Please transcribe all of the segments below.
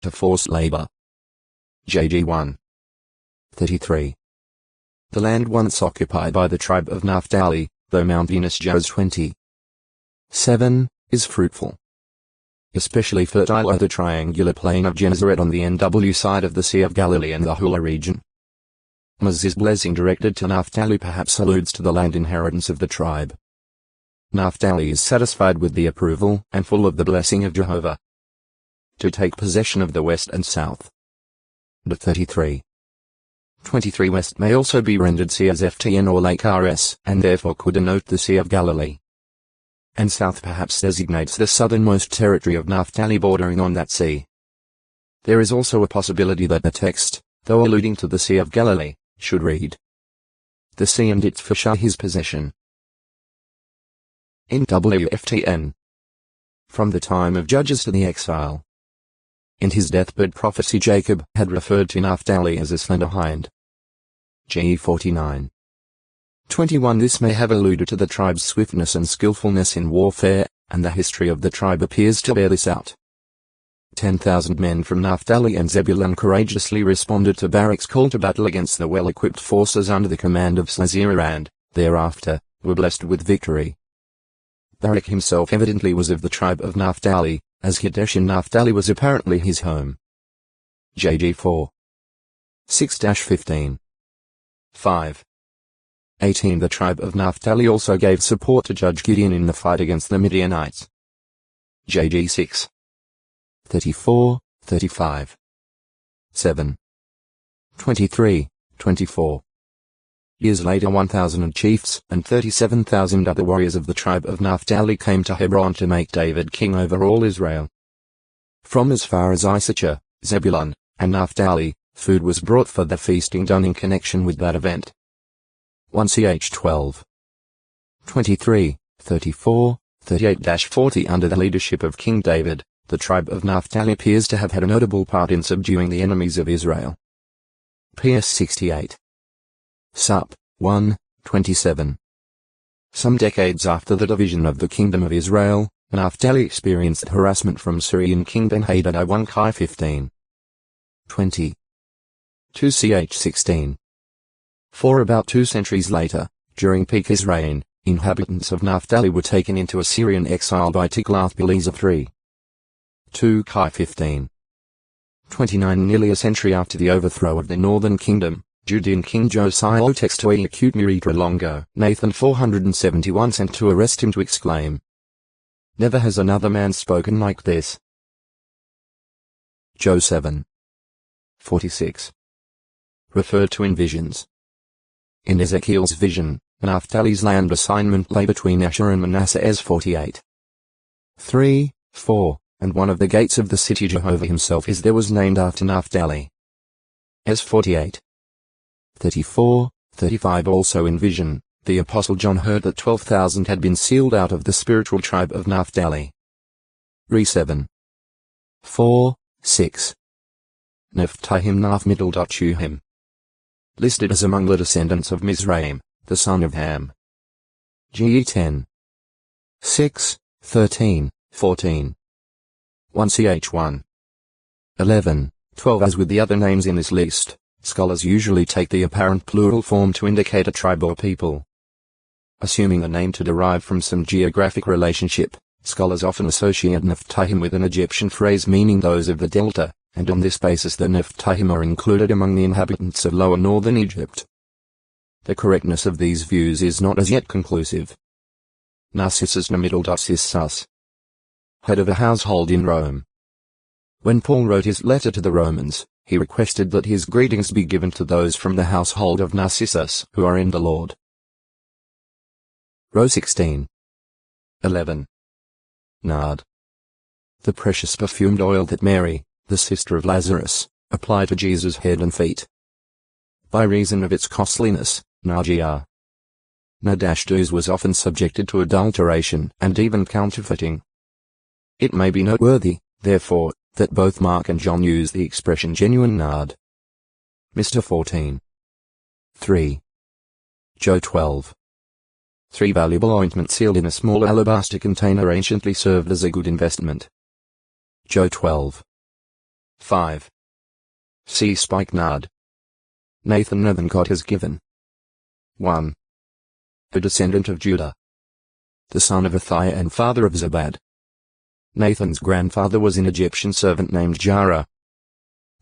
to forced labor. JG 1. 33. The land once occupied by the tribe of Naphtali, though Mount Venus Joes 20. 7, is fruitful. Especially fertile are the triangular plain of Gennesaret on the NW side of the Sea of Galilee and the Hula region. Moses' blessing directed to Naphtali perhaps alludes to the land inheritance of the tribe. Naphtali is satisfied with the approval and full of the blessing of Jehovah. To take possession of the west and south. The 33. 23 West may also be rendered Sea as FTN or Lake RS, and therefore could denote the Sea of Galilee. And south perhaps designates the southernmost territory of Naphtali bordering on that sea. There is also a possibility that the text, though alluding to the Sea of Galilee, should read the sea and its fish are his possession. NWFTN. From the time of Judges to the exile. In his deathbed prophecy Jacob had referred to Naphtali as a slender hind. G 49. 21 This may have alluded to the tribe's swiftness and skillfulness in warfare, and the history of the tribe appears to bear this out. 10,000 men from Naphtali and Zebulun courageously responded to Barak's call to battle against the well-equipped forces under the command of Sisera and, thereafter, were blessed with victory. Barak himself evidently was of the tribe of Naphtali, as Kadesh in Naphtali was apparently his home. JG 4. 6-15. 5. 18 The tribe of Naphtali also gave support to Judge Gideon in the fight against the Midianites. JG 6. 34, 35. 7. 23, 24. Years later 1,000 chiefs and 37,000 other warriors of the tribe of Naphtali came to Hebron to make David king over all Israel. From as far as Issachar, Zebulun, and Naphtali, food was brought for the feasting done in connection with that event. 1 Ch 12. 23, 34, 38-40 Under the leadership of King David, the tribe of Naphtali appears to have had a notable part in subduing the enemies of Israel. PS 68. Sup. 1, 27. Some decades after the division of the Kingdom of Israel, Naphtali experienced harassment from Syrian King Ben-Hadad I 1 Chi 15. 20. 2 Ch 16. For about 2 centuries later, during Pekah's reign, inhabitants of Naphtali were taken into Assyrian exile by Tiglath-Pileser III. 2 Chi 15. 29 Nearly a century after the overthrow of the northern kingdom, Judean King Josiah Textoi acute Miritra Longo, Nathan 471 sent to arrest him to exclaim, "Never has another man spoken like this." Jo 7. 46. Referred to in visions. In Ezekiel's vision, Naphtali's land assignment lay between Asher and Manasseh as 48. 3, 4. And one of the gates of the city Jehovah himself is there was named after Naphtali. As 48. 34, 35 Also in vision, the Apostle John heard that 12,000 had been sealed out of the spiritual tribe of Naphtali. Re 7. 4, 6. Naphtahim Naphmiddle.Shuhim. Listed as among the descendants of Mizraim, the son of Ham. GE 10. 6, 13, 14. 1 Ch 1. 11, 12 As with the other names in this list, scholars usually take the apparent plural form to indicate a tribe or people. Assuming the name to derive from some geographic relationship, scholars often associate Naphtahim with an Egyptian phrase meaning those of the Delta, and on this basis the Naphtahim are included among the inhabitants of lower northern Egypt. The correctness of these views is not as yet conclusive. Narcissus Namidal.Cissus. Head of a household in Rome. When Paul wrote his letter to the Romans, he requested that his greetings be given to those from the household of Narcissus who are in the Lord. Row 16. 11. Nard. The precious perfumed oil that Mary, the sister of Lazarus, applied to Jesus' head and feet. By reason of its costliness, Nargia. Nadashtus was often subjected to adulteration and even counterfeiting. It may be noteworthy, therefore, that both Mark and John use the expression genuine nard. Mr. 14. 3. Jo 12. 3 Valuable ointment sealed in a small alabaster container anciently served as a good investment. Jo 12. 5. See Spikenard. Nathan than God has given. 1. A descendant of Judah, the son of Athiah and father of Zabad. Nathan's grandfather was an Egyptian servant named Jara.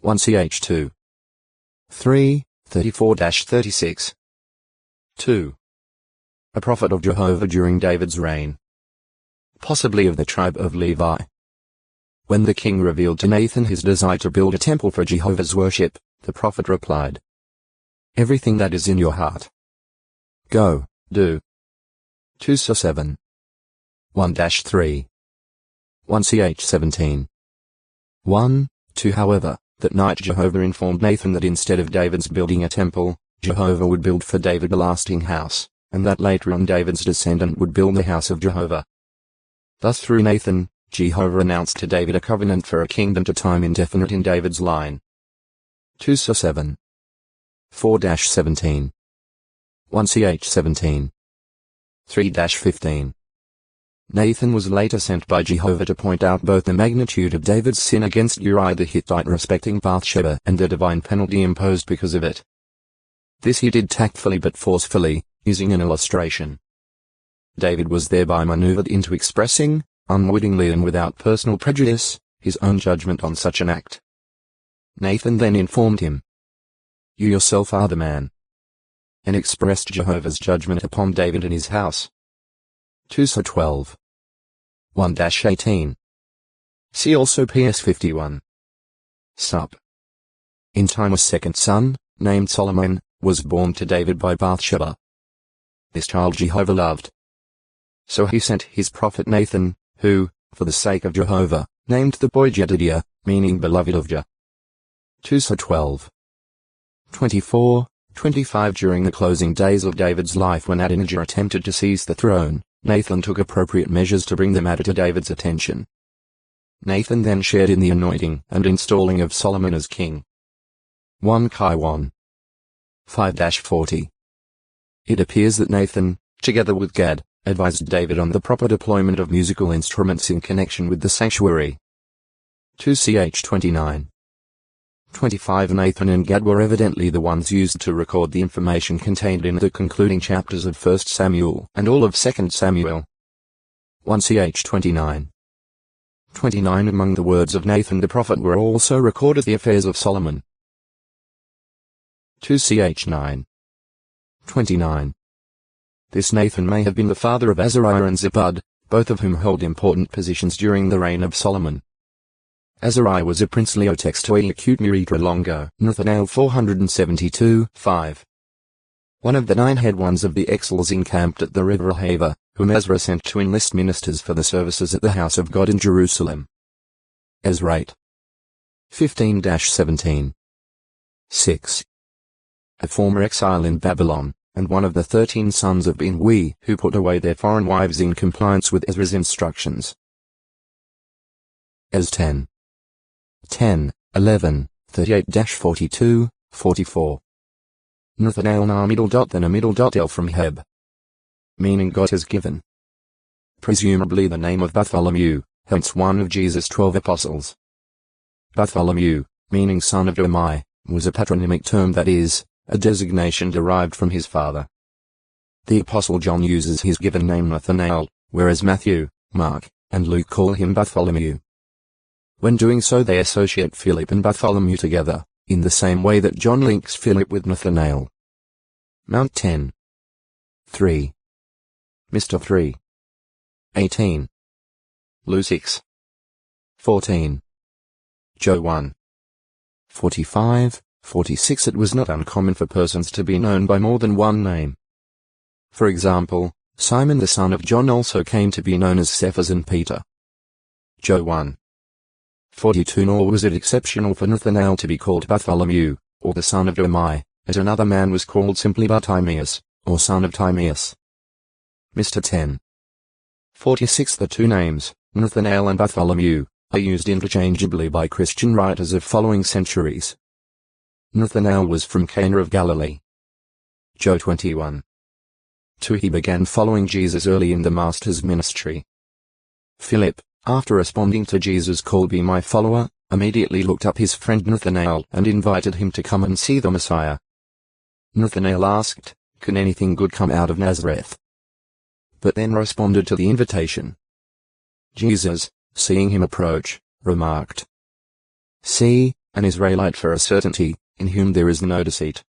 1 Ch 2. 3, 34-36. 2. A prophet of Jehovah during David's reign, possibly of the tribe of Levi. When the king revealed to Nathan his desire to build a temple for Jehovah's worship, the prophet replied, "Everything that is in your heart, go, do." 2 7. 1-3. 1 Ch 17. 1, 2 However, that night Jehovah informed Nathan that instead of David's building a temple, Jehovah would build for David a lasting house, and that later on David's descendant would build the house of Jehovah. Thus through Nathan, Jehovah announced to David a covenant for a kingdom to time indefinite in David's line. 2 7. 4-17. 1 Ch 17. 3-15. Nathan was later sent by Jehovah to point out both the magnitude of David's sin against Uriah the Hittite respecting Bathsheba and the divine penalty imposed because of it. This he did tactfully but forcefully, using an illustration. David was thereby maneuvered into expressing, unwittingly and without personal prejudice, his own judgment on such an act. Nathan then informed him, "You yourself are the man," and expressed Jehovah's judgment upon David and his house. 2 12. 1-18. See also PS 51. Sup. In time a second son, named Solomon, was born to David by Bathsheba. This child Jehovah loved. So he sent his prophet Nathan, who, for the sake of Jehovah, named the boy Jedidiah, meaning beloved of Jah. 2 12. 24, 25 During the closing days of David's life when Adonijah attempted to seize the throne, Nathan took appropriate measures to bring the matter to David's attention. Nathan then shared in the anointing and installing of Solomon as king. 1 Chi 5-40. It appears that Nathan, together with Gad, advised David on the proper deployment of musical instruments in connection with the sanctuary. 2 Ch 29. 25 Nathan and Gad were evidently the ones used to record the information contained in the concluding chapters of 1 Samuel and all of 2 Samuel. 1 Ch 29. 29 Among the words of Nathan the prophet were also recorded the affairs of Solomon. 2 Ch 9. 29. This Nathan may have been the father of Azariah and Zabad, both of whom held important positions during the reign of Solomon. Azariah was a princely otextoi acute muritra longo, Nathanael 472, 5. One of the 9 head ones of the exiles encamped at the river Ahava, whom Ezra sent to enlist ministers for the services at the house of God in Jerusalem. Ezra 15-17. 6. A former exile in Babylon, and one of the 13 sons of Binwi who put away their foreign wives in compliance with Ezra's instructions. Ez 10. 10, 11, 38-42, 44. Nathanael na middle dot then a middle dot el from Heb. Meaning God has given. Presumably the name of Bartholomew, hence one of Jesus' 12 apostles. Bartholomew, meaning son of Domai, was a patronymic term, that is, a designation derived from his father. The apostle John uses his given name Nathanael, whereas Matthew, Mark, and Luke call him Bartholomew. When doing so they associate Philip and Bartholomew together, in the same way that John links Philip with Nathanael. Mount 10. 3. Mr. 3. 18. Lu 6. 14. Joe 1. 45, 46 It was not uncommon for persons to be known by more than one name. For example, Simon the son of John also came to be known as Cephas and Peter. Joe 1. 42 Nor was it exceptional for Nathanael to be called Bartholomew, or the son of Domai, as another man was called simply Bartimaeus, or son of Timaeus. Mr. 10. 46 The two names, Nathanael and Bartholomew, are used interchangeably by Christian writers of following centuries. Nathanael was from Cana of Galilee. Joe 21. 2 He began following Jesus early in the Master's ministry. Philip, after responding to Jesus' call, "Be my follower," immediately looked up his friend Nathanael and invited him to come and see the Messiah. Nathanael asked, "Can anything good come out of Nazareth?" But then responded to the invitation. Jesus, seeing him approach, remarked, "See, an Israelite for a certainty, in whom there is no deceit."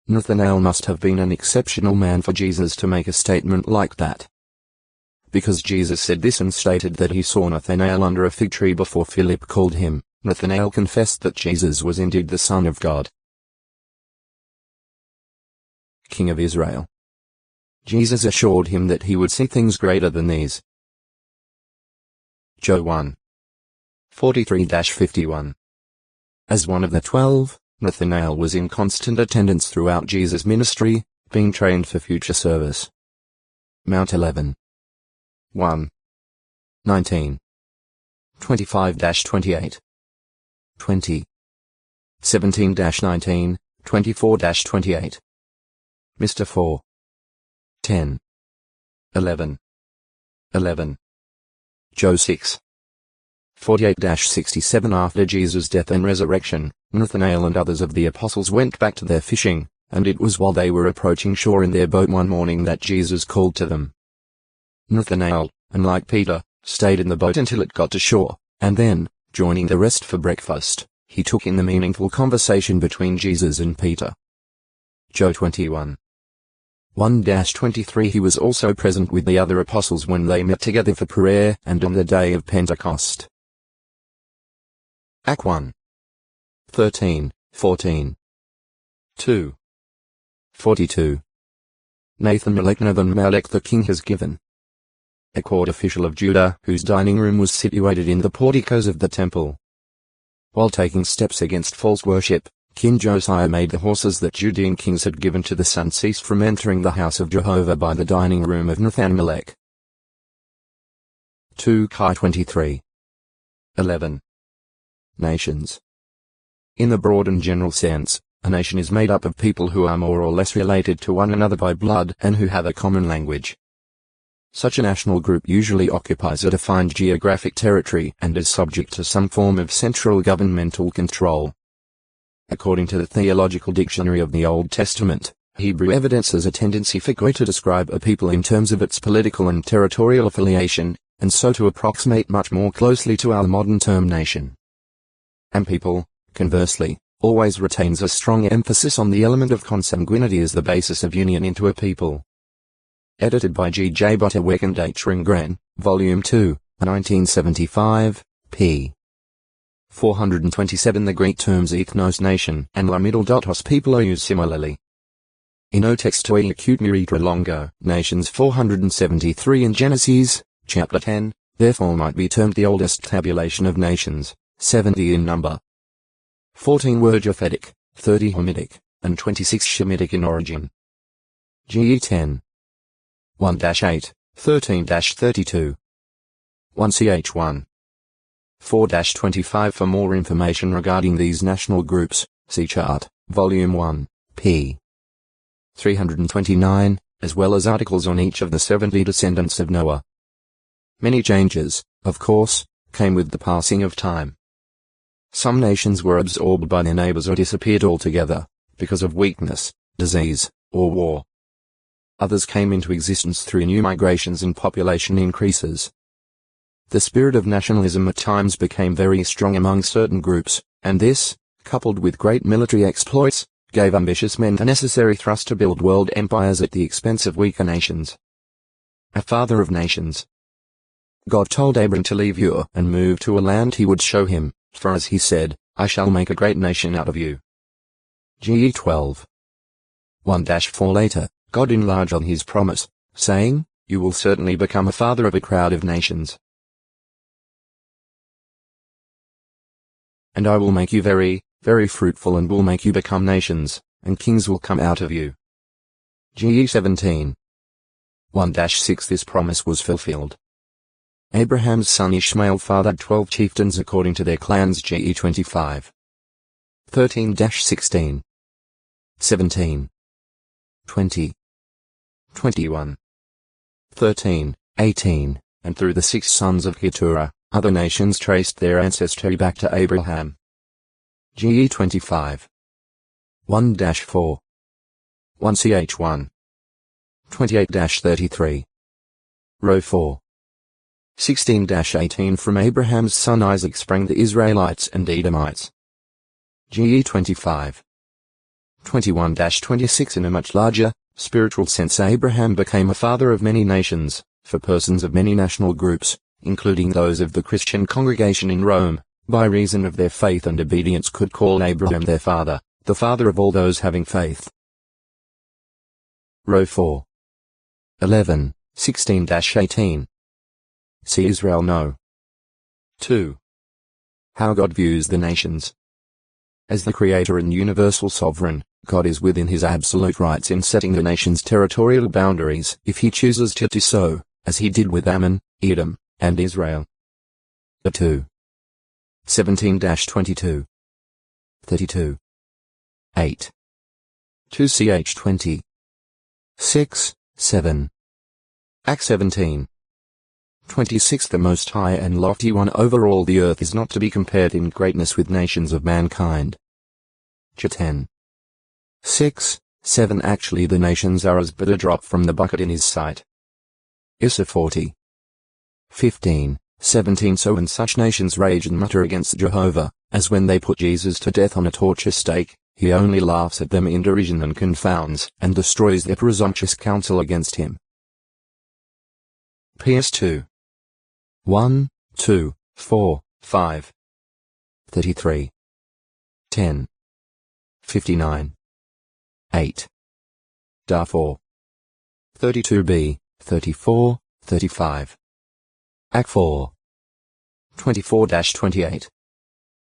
Nathanael must have been an exceptional man for Jesus to make a statement like that. Because Jesus said this and stated that he saw Nathanael under a fig tree before Philip called him, Nathanael confessed that Jesus was indeed the Son of God. King of Israel. Jesus assured him that he would see things greater than these. Joe 1. 43-51. As one of the 12, Nathanael was in constant attendance throughout Jesus' ministry, being trained for future service. Mount 11. 1. 19. 25-28. 20. 17-19, 24-28. Mr. 4. 10. 11. 11. Joe 6. 48-67. After Jesus' death and resurrection, Nathanael and others of the apostles went back to their fishing, and it was while they were approaching shore in their boat one morning that Jesus called to them. Nathanael, unlike Peter, stayed in the boat until it got to shore, and then, joining the rest for breakfast, he took in the meaningful conversation between Jesus and Peter. Joe 21. 1-23. He was also present with the other apostles when they met together for prayer and on the day of Pentecost. Act 1. 13, 14. 2. 42. Nathan-Melech the king has given. A court official of Judah whose dining room was situated in the porticos of the temple. While taking steps against false worship, King Josiah made the horses that Judean kings had given to the sun cease from entering the house of Jehovah by the dining room of Nathan-Melech. 2 Kai 23. 11. Nations. In the broad and general sense, a nation is made up of people who are more or less related to one another by blood and who have a common language. Such a national group usually occupies a defined geographic territory and is subject to some form of central governmental control. According to the Theological Dictionary of the Old Testament, Hebrew evidences a tendency for Goy to describe a people in terms of its political and territorial affiliation, and so to approximate much more closely to our modern term nation. And people, conversely, always retains a strong emphasis on the element of consanguinity as the basis of union into a people. Edited by G. J. Butterwick and H. Ringgren, Volume 2, 1975, p. 427. The Greek terms ethnos nation and lamidal.os people are used similarly. In O textoi acute miritra longo, nations 473 in Genesis, chapter 10, therefore might be termed the oldest tabulation of nations, 70 in number. 14 were Japhetic, 30 Hamitic, and 26 Shemitic in origin. GE 10. 1-8, 13-32. 1ch1. 4-25. For more information regarding these national groups, see Chart, Volume 1, p. 329, as well as articles on each of the 70 descendants of Noah. Many changes, of course, came with the passing of time. Some nations were absorbed by their neighbors or disappeared altogether, because of weakness, disease, or war. Others came into existence through new migrations and population increases. The spirit of nationalism at times became very strong among certain groups, and this, coupled with great military exploits, gave ambitious men the necessary thrust to build world empires at the expense of weaker nations. A father of nations. God told Abram to leave Ur and move to a land he would show him, for as he said, I shall make a great nation out of you. GE 12. 1-4 later, God enlarged on his promise, saying, you will certainly become a father of a crowd of nations. And I will make you very, very fruitful and will make you become nations, and kings will come out of you. GE 17. 1-6 This promise was fulfilled. Abraham's son Ishmael fathered 12 chieftains according to their clans. GE 25. 13-16. 17. 20. 21. 13, 18, and through the 6 sons of Keturah, Other nations traced their ancestry back to Abraham. GE 25. 1-4. 1ch1. 28-33. Row 4. 16-18. From Abraham's son Isaac sprang the Israelites and Edomites. GE 25. 21-26. In a much larger, spiritual sense, Abraham became a father of many nations, for persons of many national groups, including those of the Christian congregation in Rome, by reason of their faith and obedience could call Abraham their father, the father of all those having faith. Row 4. 11, 16-18. See Israel No. 2. How God views the nations. As the Creator and universal sovereign, God is within his absolute rights in setting the nation's territorial boundaries if he chooses to do so, as he did with Ammon, Edom, and Israel. The 2. 17-22. 32. 8. 2ch20. 6, 7. Acts 17. 26. The Most High and Lofty One over all the earth is not to be compared in greatness with nations of mankind. Ch 10. 6, 7. Actually the nations are as but a drop from the bucket in his sight. Issa 40. 15, 17. So when such nations rage and mutter against Jehovah, as when they put Jesus to death on a torture stake, he only laughs at them in derision and confounds and destroys their presumptuous counsel against him. PS2. 1, 2, 4, 5. 33. 10. 59. 8. Darfur. 32b, 34, 35. Act 4. 24-28.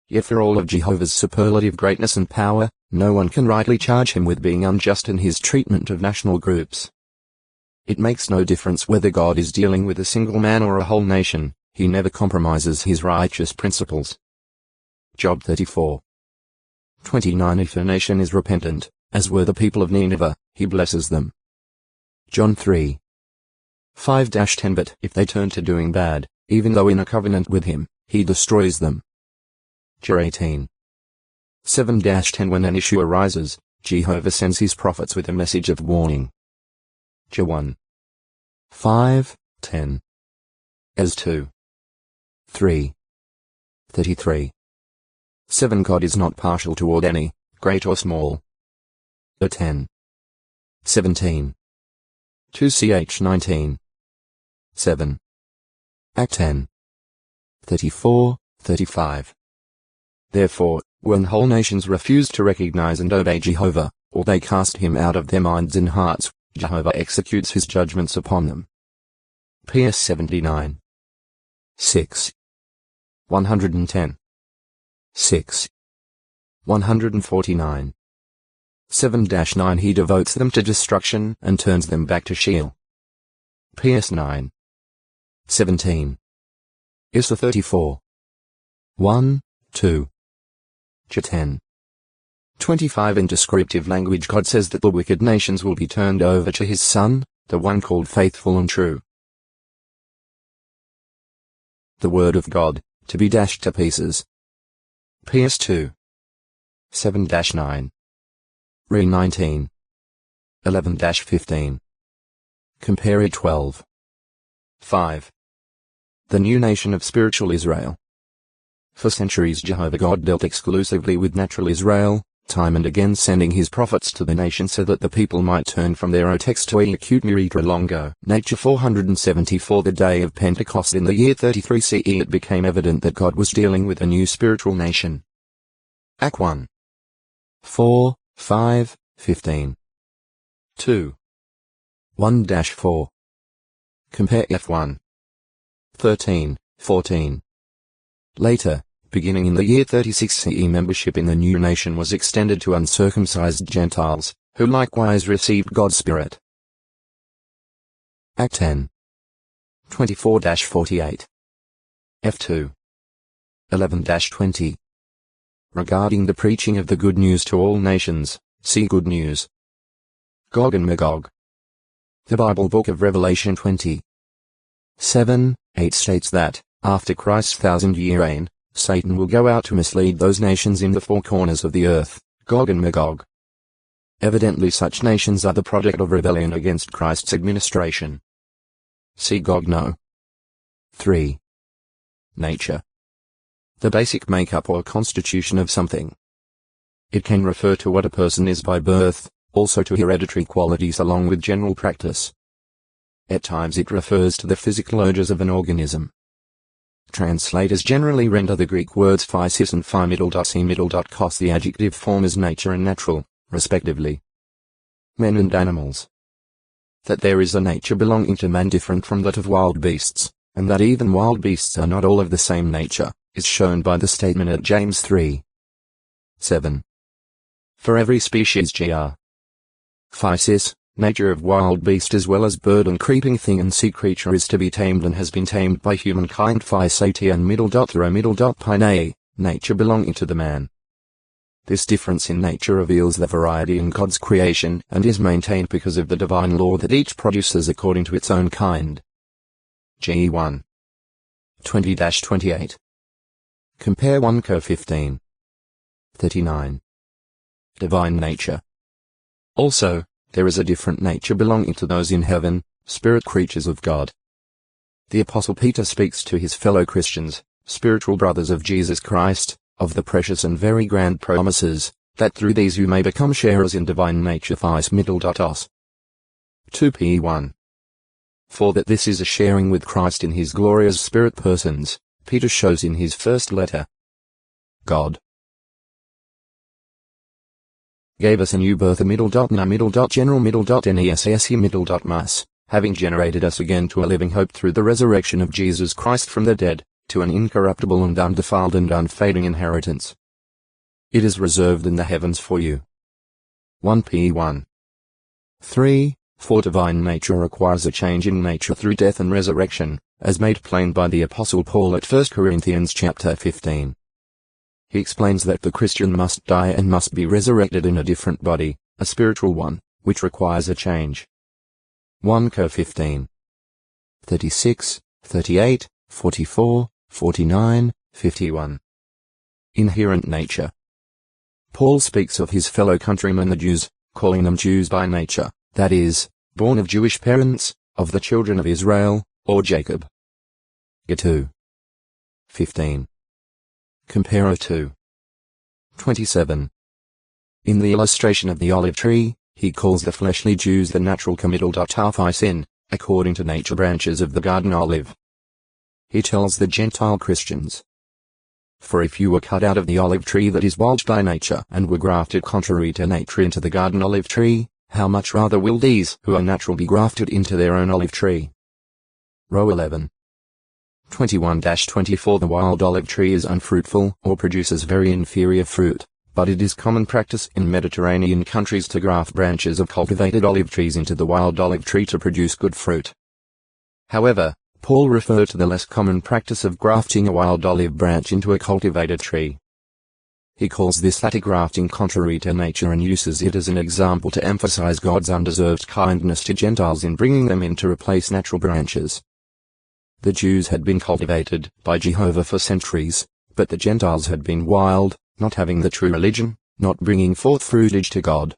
Yet for all of Jehovah's superlative greatness and power, no one can rightly charge him with being unjust in his treatment of national groups. It makes no difference whether God is dealing with a single man or a whole nation, he never compromises his righteous principles. Job 34. 29. If a nation is repentant, as were the people of Nineveh, he blesses them. John 3. 5-10. But if they turn to doing bad, even though in a covenant with him, he destroys them. Jer 18. 7-10. When an issue arises, Jehovah sends his prophets with a message of warning. Jer 1. 5, 10. Ez 2. 3. 33. 7. God is not partial toward any, great or small. 10. 17. 2ch 19. 7. Act 10. 34, 35. Therefore, when whole nations refuse to recognize and obey Jehovah, or they cast him out of their minds and hearts, Jehovah executes his judgments upon them. PS 79. 6. 110. 6. 149. 7-9. He devotes them to destruction and turns them back to Sheol. PS 9. 17. Issa 34. 1, 2. Ch 10. 25. In descriptive language, God says that the wicked nations will be turned over to his Son, the one called faithful and true. The Word of God, to be dashed to pieces. PS2. 7-9. Re 19. 11-15. Compare it 12. 5. The new nation of spiritual Israel. For centuries Jehovah God dealt exclusively with natural Israel, time and again sending his prophets to the nation so that the people might turn from their otex to a acute miritra longo. Nature 474. The day of Pentecost in the year 33 CE it became evident that God was dealing with a new spiritual nation. Act 1. 4, 5, 15. 2. 1-4. Compare F1. 13, 14. Later, beginning in the year 36 CE, membership in the new nation was extended to uncircumcised Gentiles, who likewise received God's Spirit. Act 10. 24-48. F2. 11-20. Regarding the preaching of the good news to all nations, see Good News. Gog and Magog. The Bible Book of Revelation 20. 7, 8 states that, After Christ's 1,000-year reign, Satan will go out to mislead those nations in the four corners of the earth, Gog and Magog. Evidently such nations are the product of rebellion against Christ's administration. See Gog No. 3. Nature. The basic makeup or constitution of something. It can refer to what a person is by birth, also to hereditary qualities along with general practice. At times it refers to the physical urges of an organism. Translators generally render the Greek words physis and phi-c-cos the adjective form as nature and natural, respectively. Men and animals. That there is a nature belonging to man different from that of wild beasts, and that even wild beasts are not all of the same nature, is shown by the statement at James 3. 7. For every species gr. Physis, nature of wild beast as well as bird and creeping thing and sea creature is to be tamed and has been tamed by humankind physati and _pine, nature belonging to the man. This difference in nature reveals the variety in God's creation and is maintained because of the divine law that each produces according to its own kind. G 1. 20-28. Compare 1 Co 15. 39. Divine nature. Also, there is a different nature belonging to those in heaven, spirit creatures of God. The Apostle Peter speaks to his fellow Christians, spiritual brothers of Jesus Christ, of the precious and very grand promises, that through these you may become sharers in divine nature os. 2 P 1. For that this is a sharing with Christ in his glorious spirit persons, Peter shows in his first letter. God gave us a new birth general having generated us again to a living hope through the resurrection of Jesus Christ from the dead, to an incorruptible and undefiled and unfading inheritance. It is reserved in the heavens for you. 1 P 1. 3. For divine nature requires a change in nature through death and resurrection, as made plain by the Apostle Paul at 1 Corinthians chapter 15. He explains that the Christian must die and must be resurrected in a different body, a spiritual one, which requires a change. 1 Co 15. 36, 38, 44, 49, 51. Inherent nature. Paul speaks of his fellow countrymen the Jews, calling them Jews by nature, that is, born of Jewish parents, of the children of Israel, or Jacob. G 2. 15. Compare 2. 27. In the illustration of the olive tree, he calls the fleshly Jews the natural committal.sin, according to nature branches of the garden olive. He tells the Gentile Christians, for if you were cut out of the olive tree that is wild by nature and were grafted contrary to nature into the garden olive tree, how much rather will these who are natural be grafted into their own olive tree? Row 11. 21-24 The wild olive tree is unfruitful or produces very inferior fruit, but it is common practice in Mediterranean countries to graft branches of cultivated olive trees into the wild olive tree to produce good fruit. However, Paul referred to the less common practice of grafting a wild olive branch into a cultivated tree. He calls this latter grafting contrary to nature and uses it as an example to emphasize God's undeserved kindness to Gentiles in bringing them in to replace natural branches. The Jews had been cultivated by Jehovah for centuries, but the Gentiles had been wild, not having the true religion, not bringing forth fruitage to God.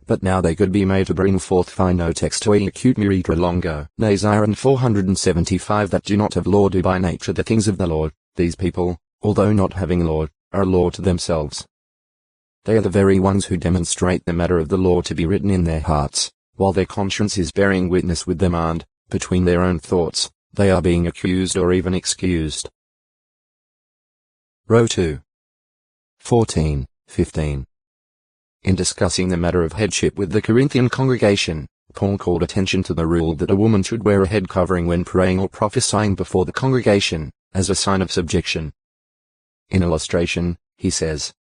But now they could be made to bring forth fino textoi acute miritra longo, Naziran 475 that do not have law do by nature the things of the Lord. These people, although not having law, are law to themselves. They are the very ones who demonstrate the matter of the law to be written in their hearts, while their conscience is bearing witness with them and, between their own thoughts, they are being accused or even excused. Row 2. 14, 15. In discussing the matter of headship with the Corinthian congregation, Paul called attention to the rule that a woman should wear a head covering when praying or prophesying before the congregation, as a sign of subjection. In illustration, he says,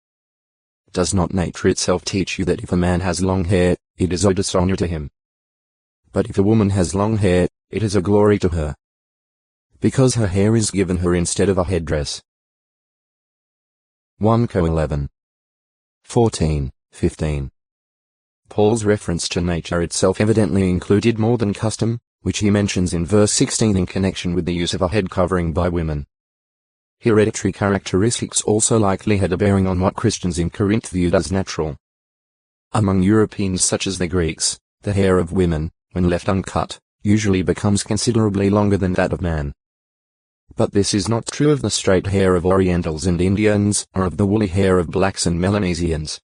does not nature itself teach you that if a man has long hair, it is a dishonor to him? But if a woman has long hair, it is a glory to her, because her hair is given her instead of a headdress. 1 Co 11. 14, 15. Paul's reference to nature itself evidently included more than custom, which he mentions in verse 16 in connection with the use of a head covering by women. Hereditary characteristics also likely had a bearing on what Christians in Corinth viewed as natural. Among Europeans such as the Greeks, the hair of women, when left uncut, usually becomes considerably longer than that of man. But this is not true of the straight hair of Orientals and Indians, or of the woolly hair of blacks and Melanesians.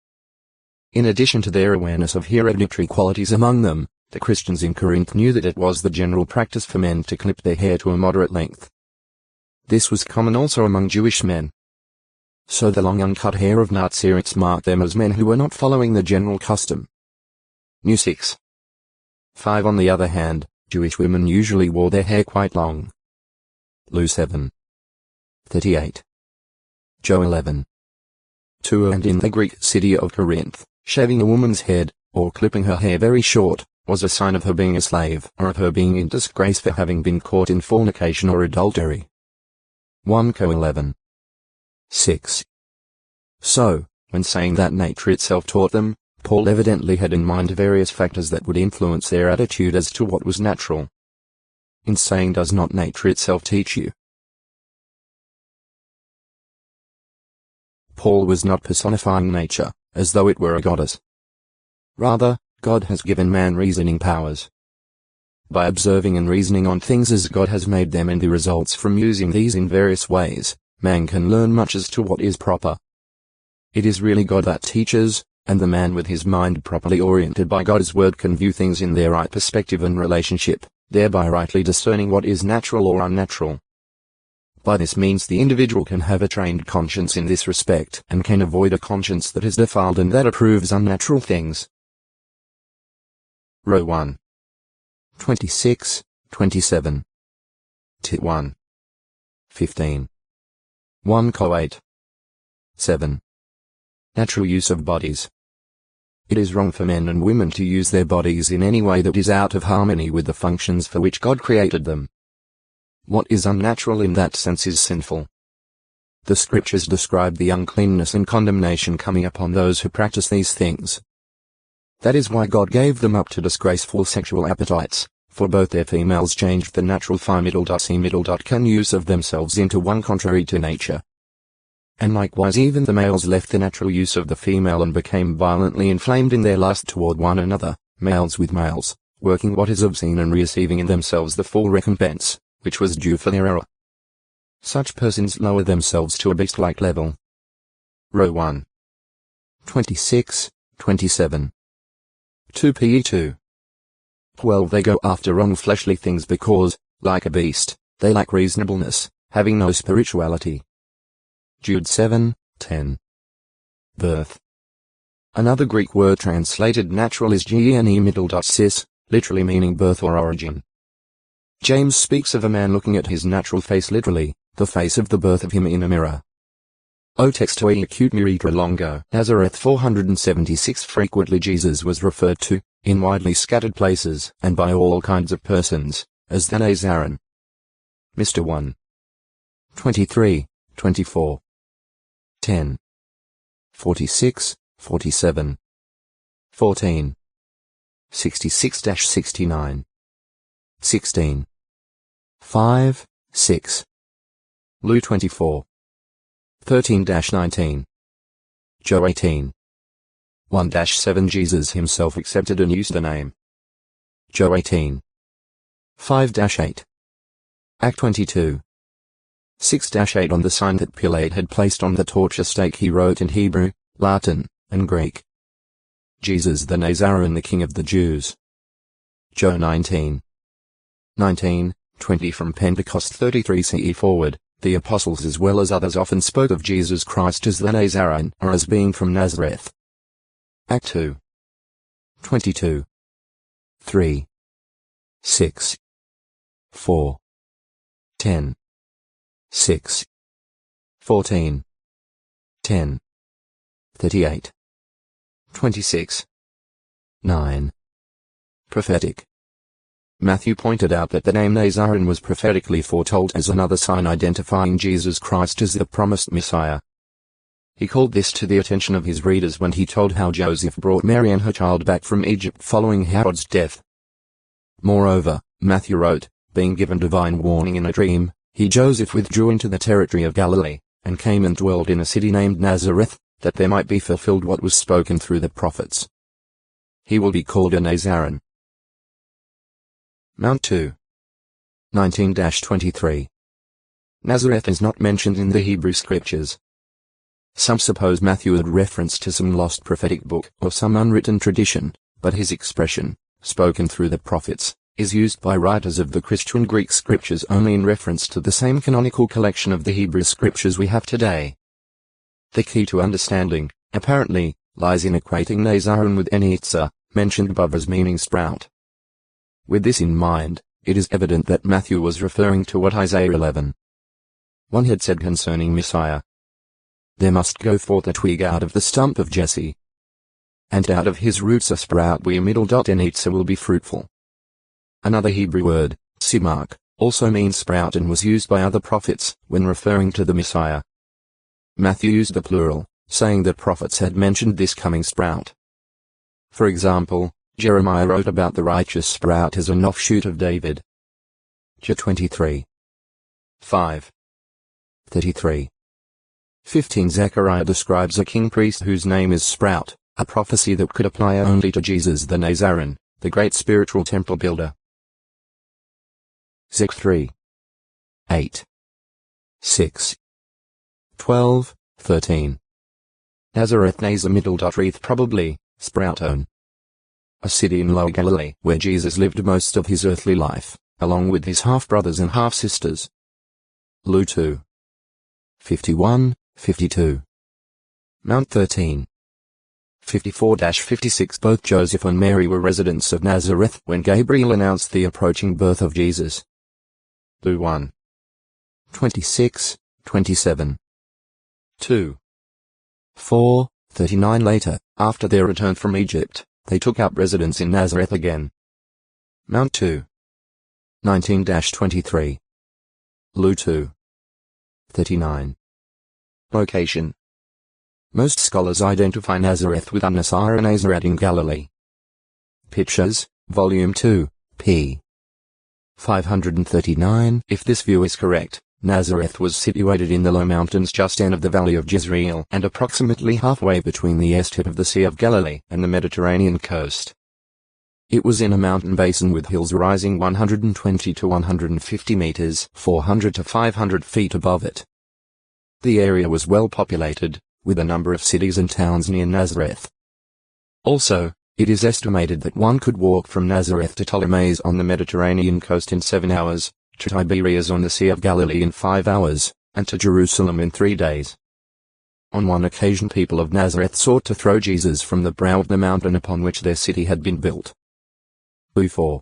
In addition to their awareness of hereditary qualities among them, the Christians in Corinth knew that it was the general practice for men to clip their hair to a moderate length. This was common also among Jewish men. So the long uncut hair of Nazirites marked them as men who were not following the general custom. New 6. 5. On the other hand, Jewish women usually wore their hair quite long. Lu 7. 38. Joe 11. 2. And in the Greek city of Corinth, shaving a woman's head, or clipping her hair very short, was a sign of her being a slave, or of her being in disgrace for having been caught in fornication or adultery. 1 Co 11. 6. So, when saying that nature itself taught them, Paul evidently had in mind various factors that would influence their attitude as to what was natural. In saying does not nature itself teach you? Paul was not personifying nature, as though it were a goddess. Rather, God has given man reasoning powers. By observing and reasoning on things as God has made them and the results from using these in various ways, man can learn much as to what is proper. It is really God that teaches, and the man with his mind properly oriented by God's word can view things in their right perspective and relationship, thereby rightly discerning what is natural or unnatural. By this means the individual can have a trained conscience in this respect and can avoid a conscience that is defiled and that approves unnatural things. Row 1. 26, 27. Tit 1. 15. 1 Co 8. 7. Natural use of bodies. It is wrong for men and women to use their bodies in any way that is out of harmony with the functions for which God created them. What is unnatural in that sense is sinful. The scriptures describe the uncleanness and condemnation coming upon those who practice these things. That is why God gave them up to disgraceful sexual appetites, for both their females changed the natural phi-can use of themselves into one contrary to nature. And likewise even the males left the natural use of the female and became violently inflamed in their lust toward one another, males with males, working what is obscene and receiving in themselves the full recompense, which was due for their error. Such persons lower themselves to a beast-like level. Row 1. 26, 27. 2 Pe 2. 12 They go after wrong fleshly things because, like a beast, they lack reasonableness, having no spirituality. Jude 7, 10. Birth. Another Greek word translated natural is gene-cis, literally meaning birth or origin. James speaks of a man looking at his natural face literally, the face of the birth of him in a mirror. O textoi acute miritra longo. Nazareth 476 Frequently Jesus was referred to, in widely scattered places and by all kinds of persons, as the Nazarean. Mr. 1. 23, 24. 10. 46, 47. 14. 66-69. 16. 5, 6. Lu 24. 13-19. Joe 18. 1-7 Jesus himself accepted and used the name. Joe 18. 5-8. Act 22. 6-8 On the sign that Pilate had placed on the torture stake he wrote in Hebrew, Latin, and Greek. Jesus the Nazarean, the King of the Jews. Joe 19. 19, 20 From Pentecost 33 CE forward, the apostles as well as others often spoke of Jesus Christ as the Nazarean or as being from Nazareth. Act 2. 22. 3. 6. 4. 10. 6. 14. 10. 38. 26. 9. Prophetic. Matthew pointed out that the name Nazarean was prophetically foretold as another sign identifying Jesus Christ as the promised Messiah. He called this to the attention of his readers when he told how Joseph brought Mary and her child back from Egypt following Herod's death. Moreover, Matthew wrote, being given divine warning in a dream, he Joseph withdrew into the territory of Galilee, and came and dwelled in a city named Nazareth, that there might be fulfilled what was spoken through the prophets. He will be called a Nazarene. Mount 2. 19-23. Nazareth is not mentioned in the Hebrew scriptures. Some suppose Matthew had reference to some lost prophetic book or some unwritten tradition, but his expression, spoken through the prophets, is used by writers of the Christian Greek scriptures only in reference to the same canonical collection of the Hebrew scriptures we have today. The key to understanding, apparently, lies in equating Nazarene with Enitza, mentioned above as meaning sprout. With this in mind, it is evident that Matthew was referring to what Isaiah 11:1 had said concerning Messiah. There must go forth a twig out of the stump of Jesse, and out of his roots a sprout where Enitza will be fruitful. Another Hebrew word, Simark, also means sprout and was used by other prophets when referring to the Messiah. Matthew used the plural, saying that prophets had mentioned this coming sprout. For example, Jeremiah wrote about the righteous sprout as an offshoot of David. J 23. 5. 33. 15. Zechariah describes a king-priest whose name is Sprout, a prophecy that could apply only to Jesus the Nazarene, the great spiritual temple builder. Zech 3. 8. 6. 12, 13. Nazareth Nazar Middle.Reeth probably, Sprouton. A city in Lower Galilee where Jesus lived most of his earthly life, along with his half-brothers and half-sisters. Lu 2. 51, 52. Mount 13. 54-56. Both Joseph and Mary were residents of Nazareth when Gabriel announced the approaching birth of Jesus. Lu 1. 26, 27. 2. 4, 39. Later, after their return from Egypt, they took up residence in Nazareth again. Mount 2. 19-23. Lu 2. 39. Location. Most scholars identify Nazareth with An-Nasir and Nazareth in Galilee. Pictures, Volume 2, p. 539. If this view is correct, Nazareth was situated in the low mountains just end of the valley of Jezreel and approximately halfway between the east tip of the Sea of Galilee and the Mediterranean coast. It was in a mountain basin with hills rising 120 to 150 meters, 400 to 500 feet above it. The area was well populated, with a number of cities and towns near Nazareth. Also, it is estimated that one could walk from Nazareth to Ptolemais on the Mediterranean coast in 7 hours, to Tiberias on the Sea of Galilee in 5 hours, and to Jerusalem in 3 days. On one occasion people of Nazareth sought to throw Jesus from the brow of the mountain upon which their city had been built. Lu 4.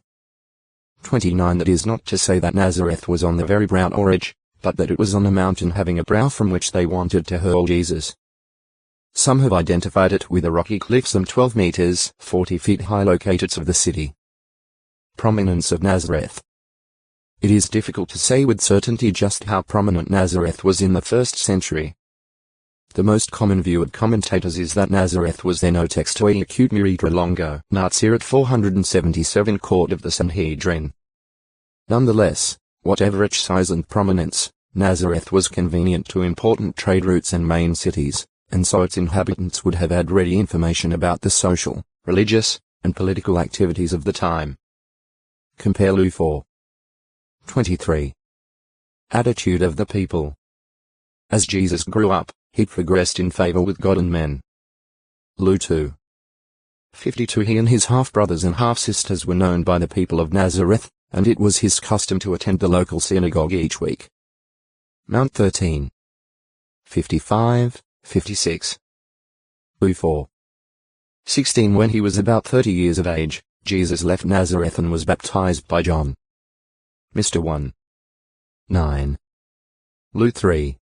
29. That is not to say that Nazareth was on the very brow or edge, but that it was on a mountain having a brow from which they wanted to hurl Jesus. Some have identified it with a rocky cliff some 12 meters, 40 feet high located of the city. Prominence of Nazareth. It is difficult to say with certainty just how prominent Nazareth was in the 1st century. The most common view of commentators is that Nazareth was then textoi acute miritra longo Nazirat 477 court of the Sanhedrin. Nonetheless, whatever its size and prominence, Nazareth was convenient to important trade routes and main cities, and so its inhabitants would have had ready information about the social, religious, and political activities of the time. Compare Lu 4. 23. Attitude of the people. As Jesus grew up, he progressed in favor with God and men. Lu 2. 52. He and his half-brothers and half-sisters were known by the people of Nazareth, and it was his custom to attend the local synagogue each week. Mount 13. 55, 56. Lu 4. 16. When he was about 30 years of age, Jesus left Nazareth and was baptized by John. Mr. 1. 9. Lu 3.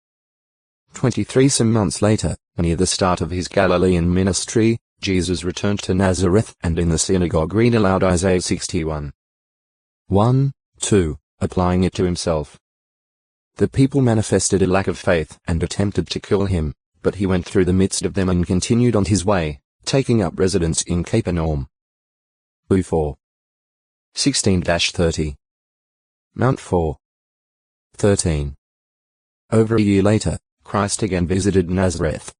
23. Some months later, near the start of his Galilean ministry, Jesus returned to Nazareth and in the synagogue read aloud Isaiah 61. 1, 2, applying it to himself. The people manifested a lack of faith and attempted to kill him, but he went through the midst of them and continued on his way, taking up residence in Capernaum. Lu 4. 16-30. Mount 4. 13. Over a year later, Christ again visited Nazareth.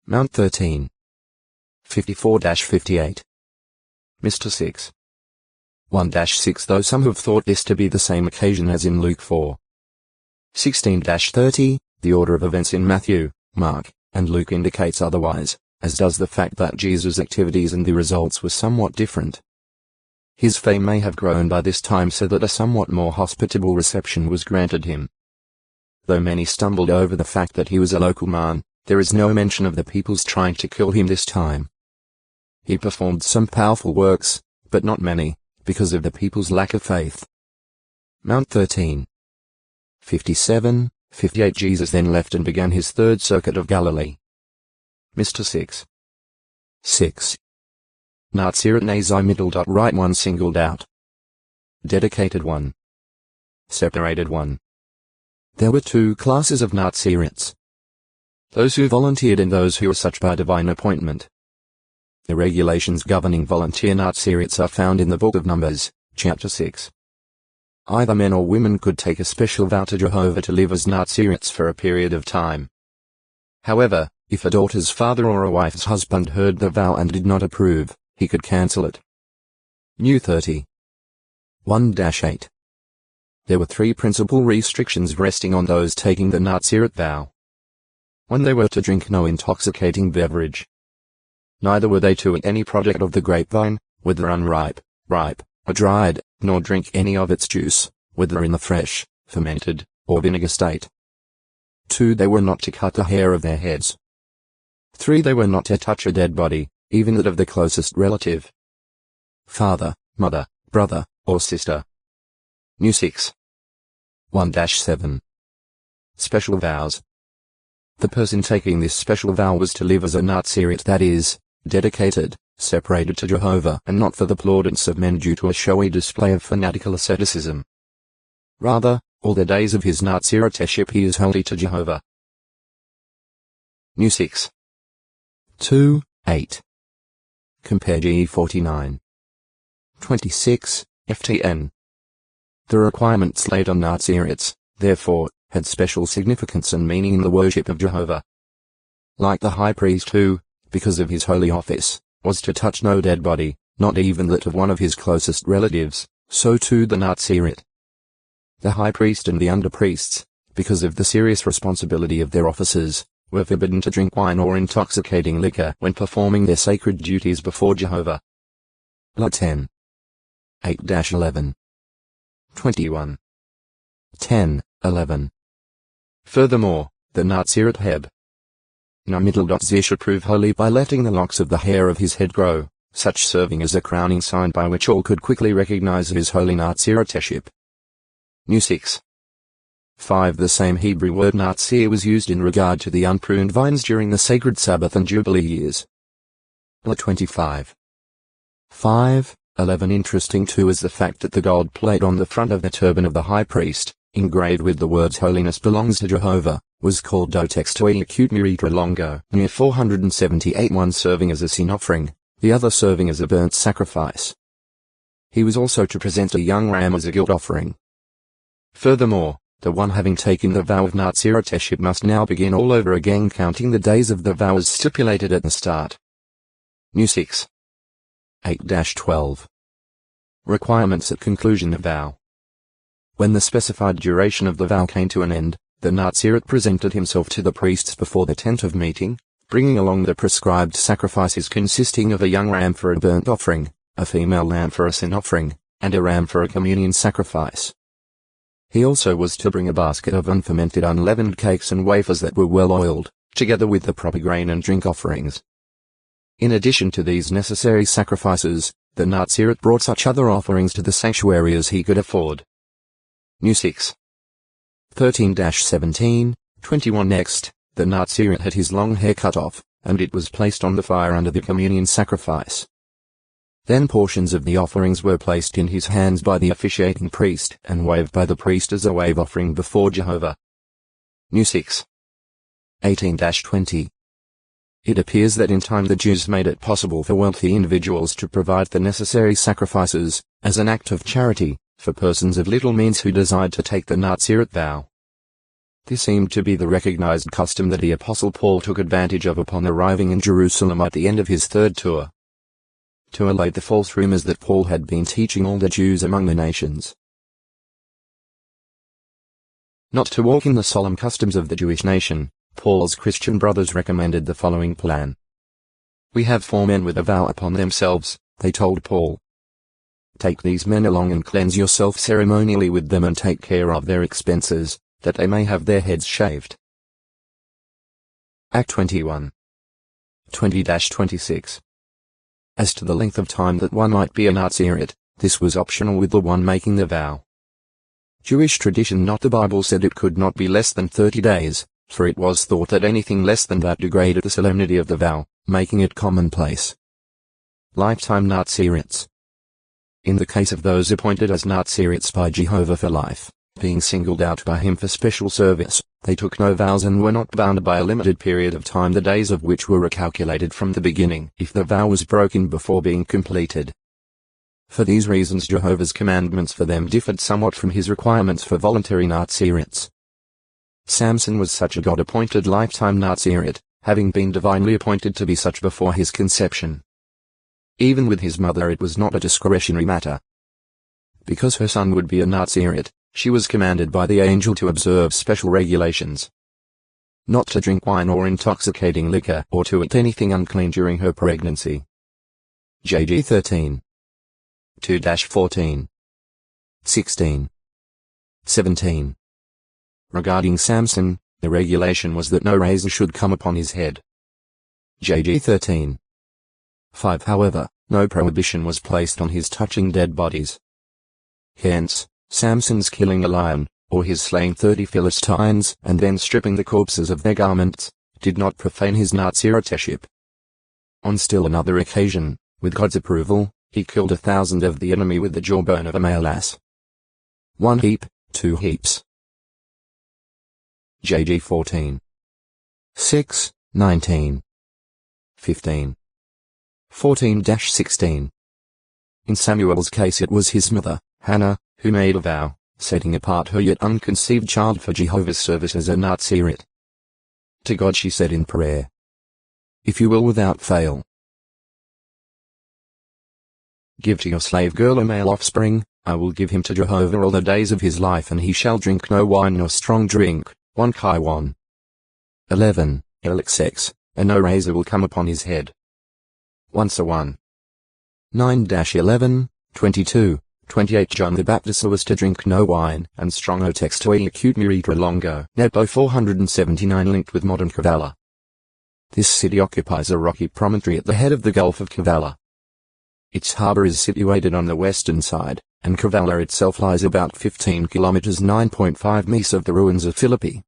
Mount 13. 54-58. Mr. 6. 1-6. Though some have thought this to be the same occasion as in Luke 4. 16-30, the order of events in Matthew, Mark, and Luke indicates otherwise, as does the fact that Jesus' activities and the results were somewhat different. His fame may have grown by this time so that a somewhat more hospitable reception was granted him. Though many stumbled over the fact that he was a local man, there is no mention of the people's trying to kill him this time. He performed some powerful works, but not many, because of the people's lack of faith. Mount 13. 57, 58. Jesus then left and began his third circuit of Galilee. Mr. 6. 6. Nazirat Nazai middle. Right 1 singled out. Dedicated 1. Separated 1. There were two classes of Nazirites. Those who volunteered and those who were such by divine appointment. The regulations governing volunteer Nazirites are found in the Book of Numbers, chapter 6. Either men or women could take a special vow to Jehovah to live as Nazirites for a period of time. However, if a daughter's father or a wife's husband heard the vow and did not approve, he could cancel it. New 30. 1-8. There were three principal restrictions resting on those taking the Nazirat vow. 1. They were to drink no intoxicating beverage. Neither were they to eat any product of the grapevine, whether unripe, ripe, or dried, nor drink any of its juice, whether in the fresh, fermented, or vinegar state. 2. They were not to cut the hair of their heads. 3. They were not to touch a dead body, even that of the closest relative. Father, mother, brother, or sister. New 6. 1-7. Special vows. The person taking this special vow was to live as a Nazirit, that is, dedicated, separated to Jehovah, and not for the plaudits of men due to a showy display of fanatical asceticism. Rather, all the days of his Naziriteship he is holy to Jehovah. New 6. 2-8. Compare GE 49. 26, FTN. The requirements laid on Nazirites, therefore, had special significance and meaning in the worship of Jehovah. Like the high priest who, because of his holy office, was to touch no dead body, not even that of one of his closest relatives, so too the Nazirit. The high priest and the under-priests, because of the serious responsibility of their offices, were forbidden to drink wine or intoxicating liquor when performing their sacred duties before Jehovah. La 10. 8-11. 21. 10-11. Furthermore, the Nazirit Heb. No middle. Ze should prove holy by letting the locks of the hair of his head grow, such serving as a crowning sign by which all could quickly recognize his holy Naziriteship. New 6. 5. The same Hebrew word Nazir was used in regard to the unpruned vines during the sacred Sabbath and Jubilee years. La 25. 5-11. Interesting too is the fact that the gold plate on the front of the turban of the high priest, engraved with the words "Holiness belongs to Jehovah," was called do textui acute miritra longo, near 478, one serving as a sin offering, the other serving as a burnt sacrifice. He was also to present a young ram as a guilt offering. Furthermore, the one having taken the vow of Naziriteship must now begin all over again, counting the days of the vow as stipulated at the start. New 6. 8-12. Requirements at conclusion of vow. When the specified duration of the vow came to an end, the Nazirit presented himself to the priests before the tent of meeting, bringing along the prescribed sacrifices consisting of a young ram for a burnt offering, a female lamb for a sin offering, and a ram for a communion sacrifice. He also was to bring a basket of unfermented unleavened cakes and wafers that were well oiled, together with the proper grain and drink offerings. In addition to these necessary sacrifices, the Nazirit brought such other offerings to the sanctuary as he could afford. New 6. 13-17, 21. Next, the Nazirit had his long hair cut off, and it was placed on the fire under the communion sacrifice. Then portions of the offerings were placed in his hands by the officiating priest and waved by the priest as a wave offering before Jehovah. New 6. 18-20. It appears that in time the Jews made it possible for wealthy individuals to provide the necessary sacrifices, as an act of charity, for persons of little means who desired to take the Nazirate vow. This seemed to be the recognized custom that the Apostle Paul took advantage of upon arriving in Jerusalem at the end of his third tour, to allay the false rumors that Paul had been teaching all the Jews among the nations not to walk in the solemn customs of the Jewish nation. Paul's Christian brothers recommended the following plan. "We have 4 men with a vow upon themselves," they told Paul. "Take these men along and cleanse yourself ceremonially with them and take care of their expenses, that they may have their heads shaved." Act 21. 20-26. As to the length of time that one might be a Nazirite, this was optional with the one making the vow. Jewish tradition, not the Bible, said it could not be less than 30 days, for it was thought that anything less than that degraded the solemnity of the vow, making it commonplace. Lifetime Nazirites. In the case of those appointed as Nazirites by Jehovah for life, being singled out by him for special service, they took no vows and were not bound by a limited period of time, the days of which were recalculated from the beginning if the vow was broken before being completed. For these reasons Jehovah's commandments for them differed somewhat from his requirements for voluntary Nazirites. Samson was such a God-appointed lifetime Nazirite, having been divinely appointed to be such before his conception. Even with his mother it was not a discretionary matter. Because her son would be a Nazirite, she was commanded by the angel to observe special regulations. Not to drink wine or intoxicating liquor or to eat anything unclean during her pregnancy. JG 13. 2-14. 16. 17. Regarding Samson, the regulation was that no razor should come upon his head. JG 13. 5. However, no prohibition was placed on his touching dead bodies. Hence, Samson's killing a lion, or his slaying 30 Philistines and then stripping the corpses of their garments, did not profane his Naziriteship. On still another occasion, with God's approval, he killed 1,000 of the enemy with the jawbone of a male ass. 1 heap, 2 heaps. JG 14. 6, 19. 15. 14-16. In Samuel's case it was his mother, Hannah, who made a vow, setting apart her yet unconceived child for Jehovah's service as a Nazirite. To God she said in prayer, "If you will without fail give to your slave girl a male offspring, I will give him to Jehovah all the days of his life, and he shall drink no wine nor strong drink." 1 Chiwan. 11. LXX, and no razor will come upon his head. 1 Sawan. 9-11, 22, 28. John the Baptist was to drink no wine, and strong otex to acute muritra longo. Nepo 479 linked with modern Kavala. This city occupies a rocky promontory at the head of the Gulf of Kavala. Its harbour is situated on the western side, and Kavala itself lies about 15 kilometers 9.5 miles of the ruins of Philippi.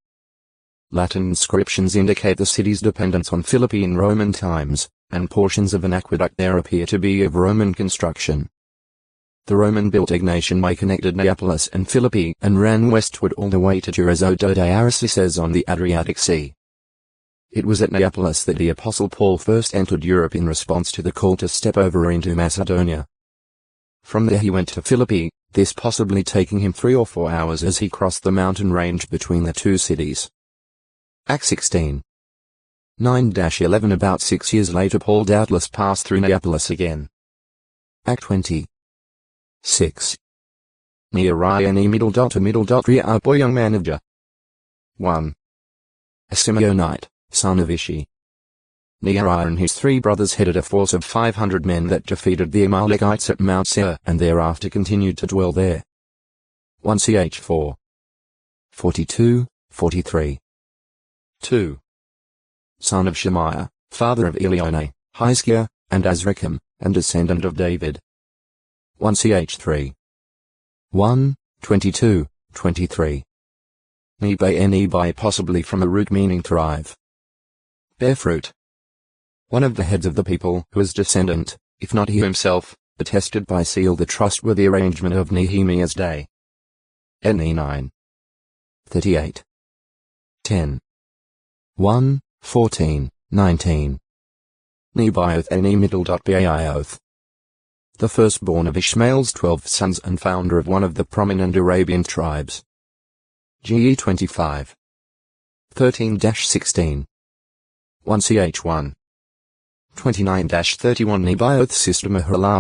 Latin inscriptions indicate the city's dependence on Philippi in Roman times, and portions of an aqueduct there appear to be of Roman construction. The Roman-built Egnatian Way connected Neapolis and Philippi and ran westward all the way to Durazzo de Aracis on the Adriatic Sea. It was at Neapolis that the Apostle Paul first entered Europe in response to the call to step over into Macedonia. From there he went to Philippi, this possibly taking him 3 or 4 hours as he crossed the mountain range between the two cities. Act 16. 9-11. About 6 years later Paul doubtless passed through Neapolis again. Act 20. 6. Neariani Ria boy young man of Jah. 1. A Simeonite, son of Ishi. Neariah and his 3 brothers headed a force of 500 men that defeated the Amalekites at Mount Seir and thereafter continued to dwell there. 1 Ch 4. 42, 43. 2. Son of Shemaiah, father of Elione, Hizkiah, and Azrikam, and descendant of David. 1 Ch 3. 1, 22, 23. Nebai possibly from a root meaning thrive. Bear fruit. One of the heads of the people who is descendant, if not he himself, attested by seal the trustworthy arrangement of Nehemiah's day. Ne 9. 38. 10. 1, 14, 19. Nebaioth Eni Middle.Baioth. The firstborn of Ishmael's 12 sons and founder of one of the prominent Arabian tribes. GE 25. 13-16. 1 ch1. 29-31 Nebaioth sister Mahalath